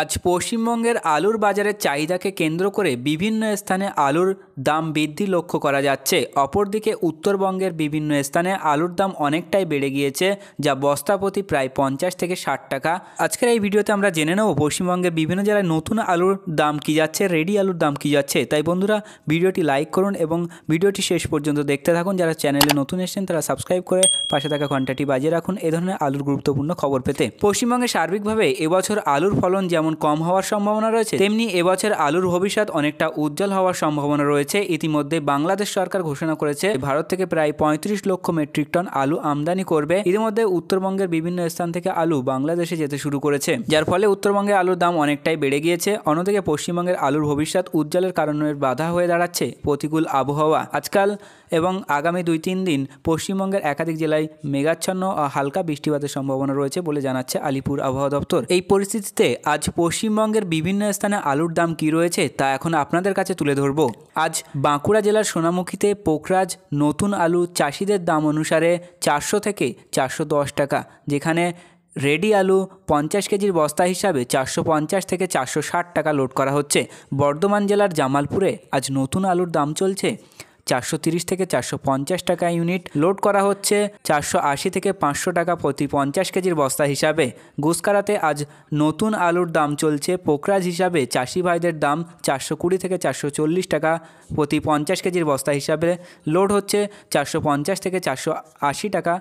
আজ পশ্চিমবঙ্গের আলুর বাজারের চাহিদাকে কেন্দ্র করে বিভিন্ন স্থানে আলুর দাম বৃদ্ধি লক্ষ্য করা যাচ্ছে। অপরদিকে উত্তরবঙ্গের বিভিন্ন স্থানে আলুর দাম অনেকটাই বেড়ে গিয়েছে, যা বস্তা প্রতি প্রায় 50 থেকে 60 টাকা। আজকের এই ভিডিওতে আমরা জেনে নেব পশ্চিমবঙ্গের বিভিন্ন জেলায় নতুন আলুর দাম কী যাচ্ছে, রেডি আলুর দাম কী যাচ্ছে। তাই বন্ধুরা, ভিডিওটি লাইক করুন এবং ভিডিওটি শেষ পর্যন্ত দেখতে থাকুন। যারা চ্যানেলে নতুন এসেছেন তারা সাবস্ক্রাইব করে পাশে থাকা ঘন্টাটি বাজিয়ে রাখুন এ ধরনের আলুর গুরুত্বপূর্ণ খবর পেতে। পশ্চিমবঙ্গে সার্বিকভাবে এবছর আলুর ফলন যেমন কম হওয়ার সম্ভাবনা রয়েছে, তেমনি এবছর আলুর ভবিষ্যৎ অনেকটা উজ্জ্বল হওয়ার সম্ভাবনা রয়েছে। ইতিমধ্যে বাংলাদেশ সরকার ঘোষণা করেছে ভারত থেকে প্রায় 35 লক্ষ মেট্রিক টন আলু আমদানি করবে। ইতিমধ্যে উত্তরবঙ্গের বিভিন্ন স্থান থেকে আলু বাংলাদেশে যেতে শুরু করেছে, যার ফলে উত্তরবঙ্গের আলুর দাম অনেকটাই বেড়ে গিয়েছে। অন্যদিকে পশ্চিমবঙ্গের আলুর ভবিষ্যৎ উজ্জ্বলের কারণে বাধা হয়ে দাঁড়াচ্ছে প্রতিকূল আবহাওয়া। আজকাল এবং আগামী 2-3 দিন পশ্চিমবঙ্গের একাধিক জেলায় মেঘাচ্ছন্ন ও হালকা বৃষ্টিপাতের সম্ভাবনা রয়েছে বলে জানাচ্ছে আলিপুর আবহাওয়া দপ্তর। এই পরিস্থিতিতে আজ পশ্চিমবঙ্গের বিভিন্ন স্থানে আলুর দাম কী রয়েছে তা এখন আপনাদের কাছে তুলে ধরব। আজ বাঁকুড়া জেলার সোনামুখীতে পোখরাজ নতুন আলু চাষিদের দাম অনুসারে 400 থেকে 410 টাকা, যেখানে রেডি আলু 50 কেজির বস্তা হিসাবে 450 থেকে 460 টাকা লোড করা হচ্ছে। বর্ধমান জেলার জামালপুরে আজ নতুন আলুর দাম চলছে 430 থেকে 450 টাকা ইউনিট, লোড করা হচ্ছে 480 থেকে 500 টাকা প্রতি 50 কেজির বস্তা হিসাবে। গুসকারাতে আজ নতুন আলুর দাম চলছে পোখরাজ হিসাবে চাষি ভাইদের দাম 420 থেকে 440 টাকা প্রতি 50 কেজির বস্তা হিসাবে, লোড হচ্ছে 450 থেকে 480 টাকা।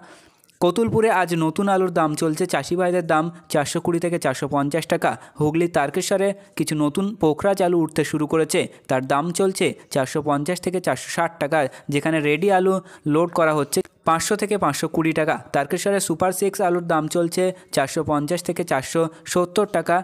কতুলপুরে আজ নতুন আলুর দাম চলছে চাষি ভাইদের দাম 420 থেকে 450 টাকা। হুগলির তারকেশ্বরে কিছু নতুন পোখরাজ আলু উঠতে শুরু করেছে, তার দাম চলছে 450 থেকে 460 টাকা, যেখানে রেডি আলু লোড করা হচ্ছে 500 থেকে 520 টাকা। তারকেশ্বরে সুপার 6 আলুর দাম চলছে 450 থেকে 470 টাকা।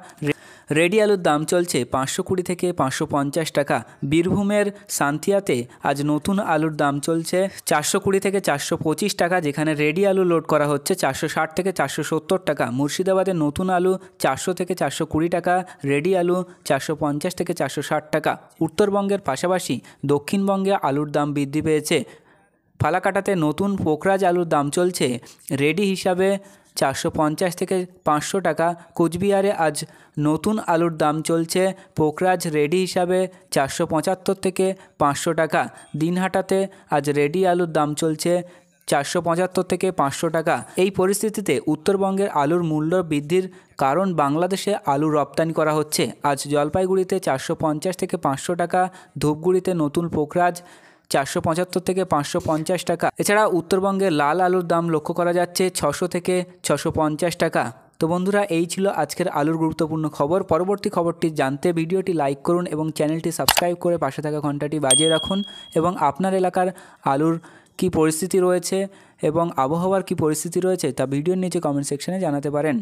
রেডি আলুর দাম চলছে 520 থেকে 550 টাকা। বীরভূমের সান্তিয়াতে আজ নতুন আলুর দাম চলছে 420 থেকে 425 টাকা, যেখানে রেডি আলু লোড করা হচ্ছে 460 থেকে 470 টাকা। মুর্শিদাবাদের নতুন আলু 400 থেকে 420 টাকা, রেডি আলু 450 থেকে 460 টাকা। উত্তরবঙ্গের পাশাপাশি দক্ষিণবঙ্গে আলুর দাম বৃদ্ধি পেয়েছে। ফালাকাটাতে নতুন পোখরাজ আলুর দাম চলছে রেডি হিসাবে 450 থেকে 500 টাকা। কোচবিহারে আজ নতুন আলুর দাম চলছে পোখরাজ রেডি হিসাবে 475 থেকে 500 টাকা। দিনহাটাতে আজ রেডি আলুর দাম চলছে 475 থেকে 500 টাকা। এই পরিস্থিতিতে উত্তরবঙ্গের আলুর মূল্য বৃদ্ধির কারণ বাংলাদেশে আলু রপ্তানি করা হচ্ছে। আজ জলপাইগুড়িতে 450 থেকে 500 টাকা, ধূপগুড়িতে নতুন পোখরাজ 475 থেকে 550 টাকা। এছাড়া উত্তরবঙ্গে লাল আলুর দাম লক্ষ্য করা যাচ্ছে 600 থেকে 650 টাকা। তো বন্ধুরা, এই ছিল আজকের আলুর গুরুত্বপূর্ণ খবর। পরবর্তী খবরটি জানতে ভিডিওটি লাইক করুন এবং চ্যানেলটি সাবস্ক্রাইব করে পাশে থাকা ঘন্টাটি বাজিয়ে রাখুন। এবং আপনার এলাকার আলুর কী পরিস্থিতি রয়েছে এবং আবহাওয়ার কী পরিস্থিতি রয়েছে তা ভিডিওর নিচে কমেন্ট সেকশনে জানাতে পারেন।